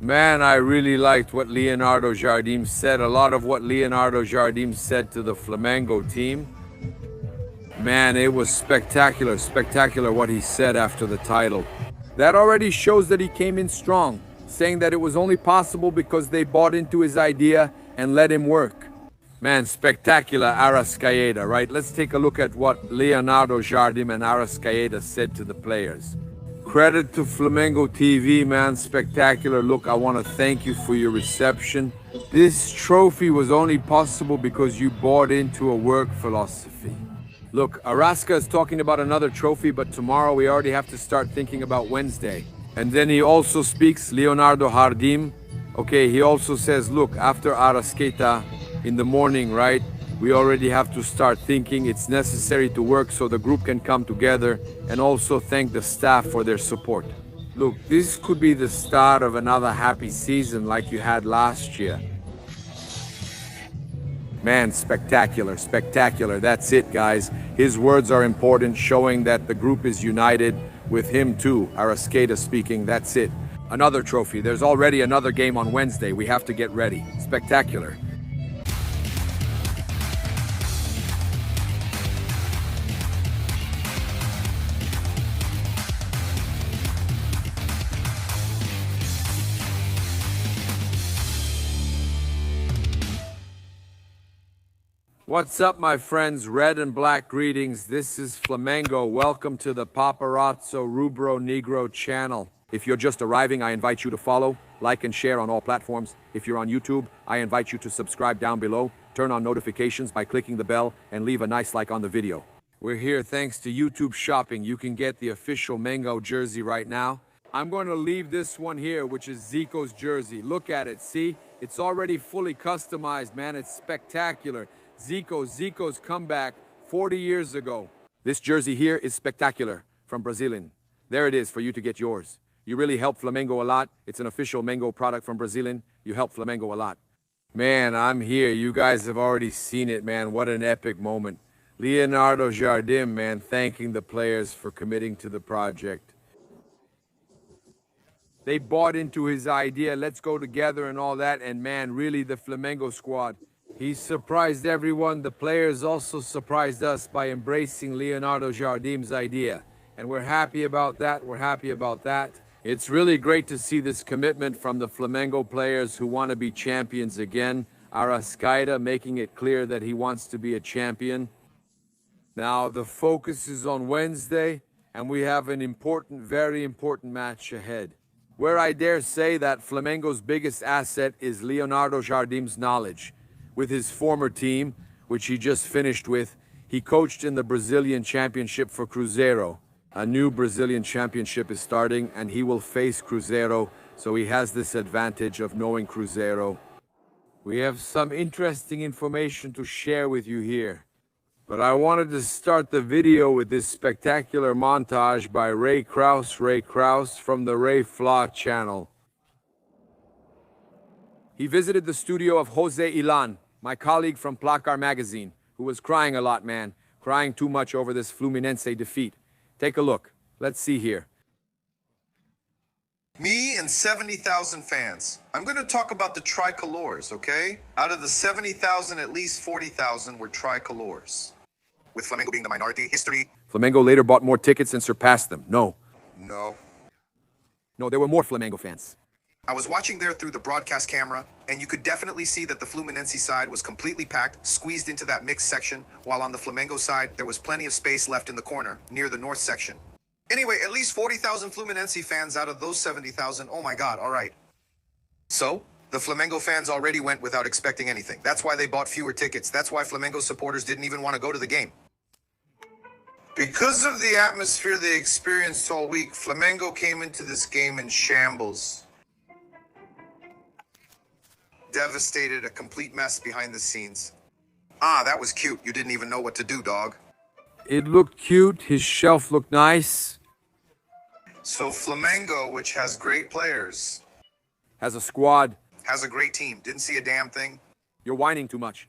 Man, I really liked what Leonardo Jardim said. A lot of what Leonardo Jardim said to the Flamengo team. Man, it was spectacular, spectacular what he said after the title. That already shows that he came in strong, saying that it was only possible because they bought into his idea and let him work. Man, spectacular Arrascaeta, right? Let's take a look at what Leonardo Jardim and Arrascaeta said to the players. Credit to Flamengo TV, man, spectacular. Look, I want to thank you for your reception. This trophy was only possible because you bought into a work philosophy. Look, Arrasca is talking about another trophy, but tomorrow we already have to start thinking about Wednesday. And then he also speaks, Leonardo Jardim. Okay, he also says, look, after Arrascaeta in the morning, right? We already have to start thinking it's necessary to work so the group can come together and also thank the staff for their support. Look, this could be the start of another happy season like you had last year. Man, spectacular, spectacular. That's it, guys. His words are important, showing that the group is united with him too. Arrascaeta speaking, that's it. Another trophy. There's already another game on Wednesday. We have to get ready. Spectacular. What's up, my friends? Red and black greetings. This is Flamengo. Welcome to the Paparazzo Rubro Negro channel. If you're just arriving, I invite you to follow, like, and share on all platforms. If you're on YouTube, I invite you to subscribe down below, turn on notifications by clicking the bell, and leave a nice like on the video. We're here thanks to YouTube Shopping. You can get the official Mango jersey right now. I'm going to leave this one here, which is Zico's jersey. Look at it, see? It's already fully customized, man. It's spectacular. Zico's comeback 40 years ago. This jersey here is spectacular from Brazilian. There it is for you to get yours. You really help Flamengo a lot. It's an official Mango product from Brazilian. You help Flamengo a lot. Man, I'm here. You guys have already seen it, man. What an epic moment. Leonardo Jardim, man, thanking the players for committing to the project. They bought into his idea, let's go together and all that, and man, really the Flamengo squad. He surprised everyone. The players also surprised us by embracing Leonardo Jardim's idea. And we're happy about that. We're happy about that. It's really great to see this commitment from the Flamengo players who want to be champions again. Arrascaeta making it clear that he wants to be a champion. Now, the focus is on Wednesday, and we have an important, very important match ahead, where I dare say that Flamengo's biggest asset is Leonardo Jardim's knowledge. With his former team, which he just finished with, he coached in the Brazilian Championship for Cruzeiro. A new Brazilian Championship is starting, and he will face Cruzeiro, so he has this advantage of knowing Cruzeiro. We have some interesting information to share with you here. But I wanted to start the video with this spectacular montage by Ray Kraus from the Ray Fla channel. He visited the studio of Jose Ilan, my colleague from Placar magazine, who was crying a lot, man. Crying too much over this Fluminense defeat. Take a look. Let's see here. Me and 70,000 fans. I'm going to talk about the tricolors, okay? Out of the 70,000, at least 40,000 were tricolors. With Flamengo being the minority, history... Flamengo later bought more tickets and surpassed them. No, there were more Flamengo fans. I was watching there through the broadcast camera, and you could definitely see that the Fluminense side was completely packed, squeezed into that mixed section, while on the Flamengo side, there was plenty of space left in the corner, near the north section. Anyway, at least 40,000 Fluminense fans out of those 70,000, oh my god, alright. So, the Flamengo fans already went without expecting anything. That's why they bought fewer tickets. That's why Flamengo supporters didn't even want to go to the game. Because of the atmosphere they experienced all week, Flamengo came into this game in shambles. Devastated, a complete mess behind the scenes. Ah, that was cute. You didn't even know what to do, dog. It looked cute. His shelf looked nice. So Flamengo, which has great players, Has a squad. has a great team, didn't see a damn thing. You're whining too much.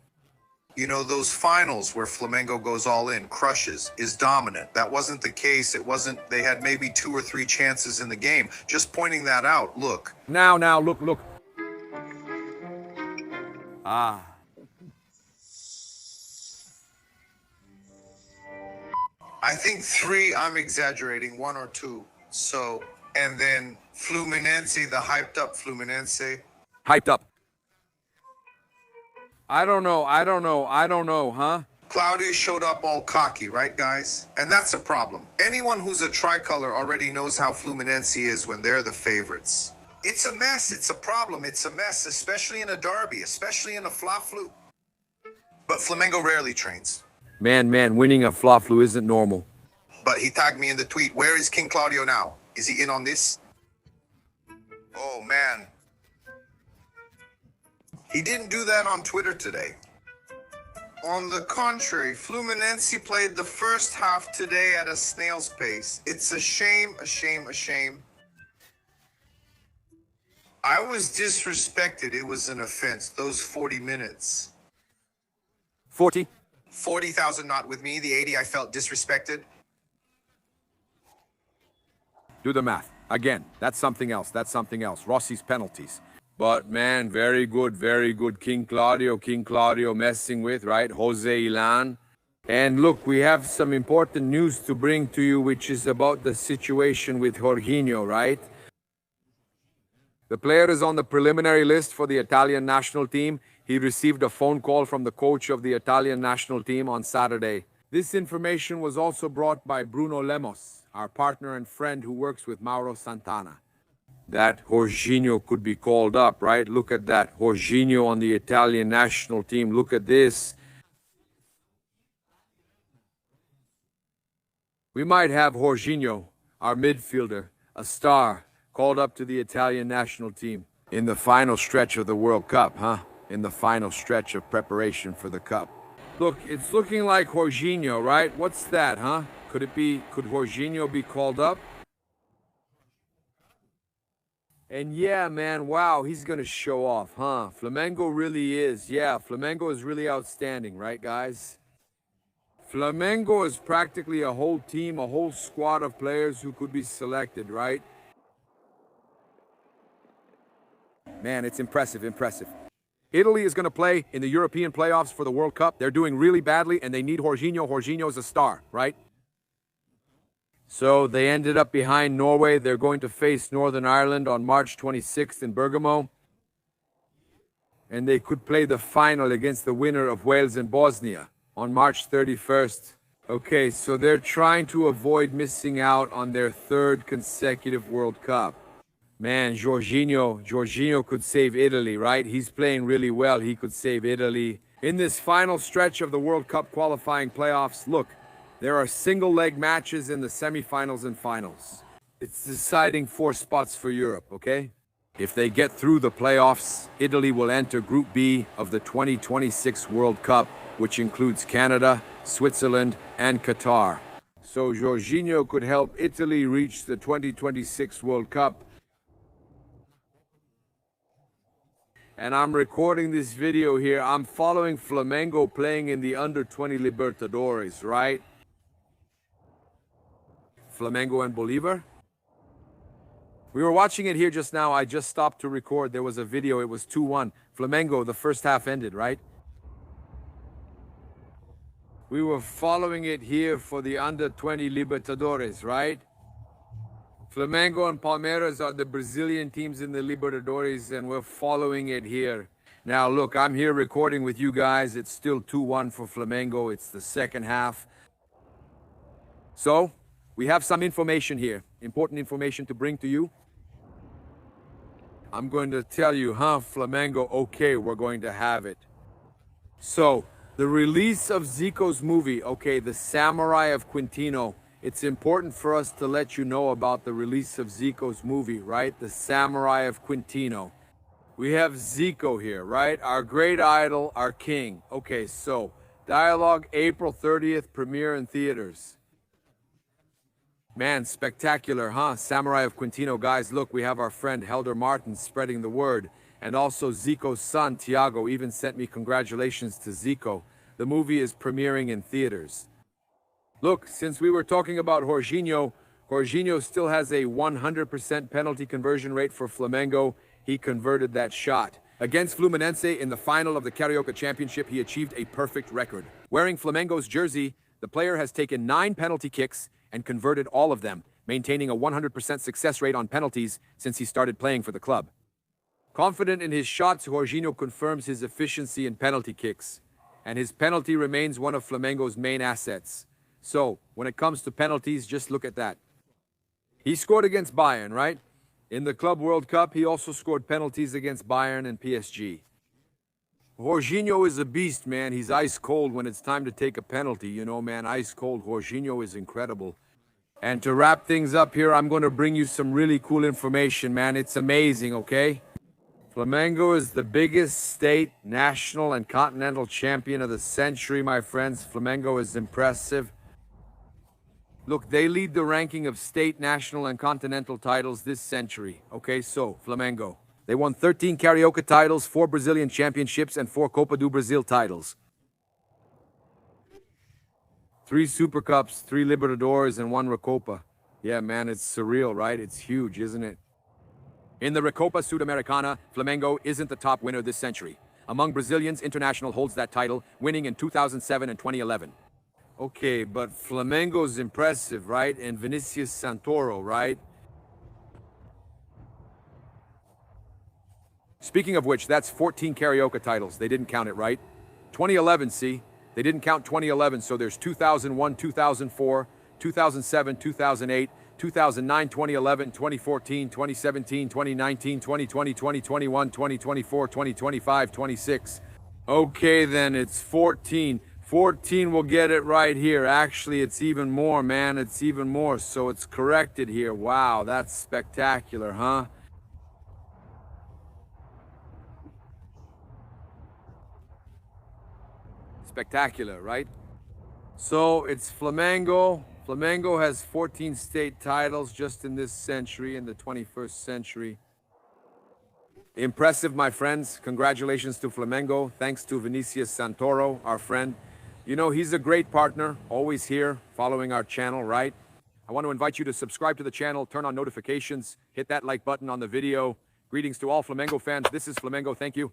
You know, those finals where Flamengo goes all in, crushes, is dominant. That wasn't the case. It wasn't, they had maybe 2 or 3 chances in the game. Just pointing that out. Look. Now, look. Ah. I think 3, I'm exaggerating, 1 or 2. So, and then Fluminense, the hyped up Fluminense. Hyped up. I don't know, huh? Claudio showed up all cocky, right, guys? And that's a problem. Anyone who's a tricolor already knows how Fluminense is when they're the favorites. It's a mess. It's a problem. It's a mess, especially in a derby, especially in a fla-flu. But Flamengo rarely trains. Man, winning a fla-flu isn't normal. But he tagged me in the tweet. Where is King Claudio now? Is he in on this? Oh, man. He didn't do that on Twitter today. On the contrary, Fluminense played the first half today at a snail's pace. It's a shame, a shame, a shame. I was disrespected. It was an offense. Those 40 minutes. 40? 40,000 not with me. The 80 I felt disrespected. Do the math. Again, that's something else. Rossi's penalties. But man, very good. King Claudio messing with, right? Jose Ilan. And look, we have some important news to bring to you, which is about the situation with Jorginho, right? The player is on the preliminary list for the Italian national team. He received a phone call from the coach of the Italian national team on Saturday. This information was also brought by Bruno Lemos, our partner and friend who works with Mauro Santana. That Jorginho could be called up, right? Look at that. Jorginho on the Italian national team. Look at this. We might have Jorginho, our midfielder, a star, called up to the Italian national team in the final stretch of the World Cup, huh? In the final stretch of preparation for the Cup. Look, it's looking like Jorginho, right? What's that, huh? Could Jorginho be called up? And yeah, man, wow, he's going to show off, huh? Flamengo really is. Yeah, Flamengo is really outstanding, right, guys? Flamengo is practically a whole team, a whole squad of players who could be selected, right? Man, it's impressive. Italy is going to play in the European playoffs for the World Cup. They're doing really badly, and they need Jorginho. Jorginho is a star, right? So they ended up behind Norway. They're going to face Northern Ireland on March 26th in Bergamo. And they could play the final against the winner of Wales and Bosnia on March 31st. Okay, so they're trying to avoid missing out on their 3rd consecutive World Cup. Man, Jorginho could save Italy, right? He's playing really well. He could save Italy. In this final stretch of the World Cup qualifying playoffs, look, there are single-leg matches in the semifinals and finals. It's deciding 4 spots for Europe, okay? If they get through the playoffs, Italy will enter Group B of the 2026 World Cup, which includes Canada, Switzerland, and Qatar. So Jorginho could help Italy reach the 2026 World Cup. And I'm recording this video here. I'm following Flamengo playing in the Under-20 Libertadores, right? Flamengo and Bolívar. We were watching it here just now. I just stopped to record. There was a video. It was 2-1. Flamengo, the first half ended, right? We were following it here for the Under-20 Libertadores, right? Flamengo and Palmeiras are the Brazilian teams in the Libertadores, and we're following it here. Now, look, I'm here recording with you guys. It's still 2-1 for Flamengo. It's the second half. So, we have some information here, important information to bring to you. I'm going to tell you, Flamengo, okay, we're going to have it. So, the release of Zico's movie, okay, The Samurai of Quintino. It's important for us to let you know about the release of Zico's movie, right? The Samurai of Quintino. We have Zico here, right? Our great idol, our king. Okay, so, dialogue April 30th, premiere in theaters. Man, spectacular, huh? Samurai of Quintino. Guys, look, we have our friend Helder Martin spreading the word. And also Zico's son, Thiago, even sent me congratulations to Zico. The movie is premiering in theaters. Look, since we were talking about Jorginho, Jorginho still has a 100% penalty conversion rate for Flamengo. He converted that shot. Against Fluminense in the final of the Carioca Championship, he achieved a perfect record. Wearing Flamengo's jersey, the player has taken 9 penalty kicks and converted all of them, maintaining a 100% success rate on penalties since he started playing for the club. Confident in his shots, Jorginho confirms his efficiency in penalty kicks, and his penalty remains one of Flamengo's main assets. So, when it comes to penalties, just look at that. He scored against Bayern, right? In the Club World Cup, he also scored penalties against Bayern and PSG. Jorginho is a beast, man. He's ice cold when it's time to take a penalty. You know, man, ice cold. Jorginho is incredible. And to wrap things up here, I'm going to bring you some really cool information, man. It's amazing, okay? Flamengo is the biggest state, national, and continental champion of the century, my friends. Flamengo is impressive. Look, they lead the ranking of state, national, and continental titles this century. Okay, so, Flamengo. They won 13 Carioca titles, 4 Brazilian championships, and 4 Copa do Brasil titles. 3 Super Cups, 3 Libertadores, and 1 Recopa. Yeah, man, it's surreal, right? It's huge, isn't it? In the Recopa Sudamericana, Flamengo isn't the top winner this century. Among Brazilians, International holds that title, winning in 2007 and 2011. Okay, but Flamengo's impressive, right? And Vinicius Santoro, right? Speaking of which, that's 14 Carioca titles. They didn't count it, right? 2011, see? They didn't count 2011, so there's 2001, 2004, 2007, 2008, 2009, 2011, 2014, 2017, 2019, 2020, 2021, 2024, 2025, 26. Okay, then it's 14. 14 will get it right here. Actually, it's even more, man. It's even more. So it's corrected here. Wow, that's spectacular, huh? Spectacular, right? So it's Flamengo. Flamengo has 14 state titles just in this century, in the 21st century. Impressive, my friends. Congratulations to Flamengo. Thanks to Vinicius Santoro, our friend. You know, he's a great partner, always here, following our channel, right? I want to invite you to subscribe to the channel, turn on notifications, hit that like button on the video. Greetings to all Flamengo fans. This is Flamengo. Thank you.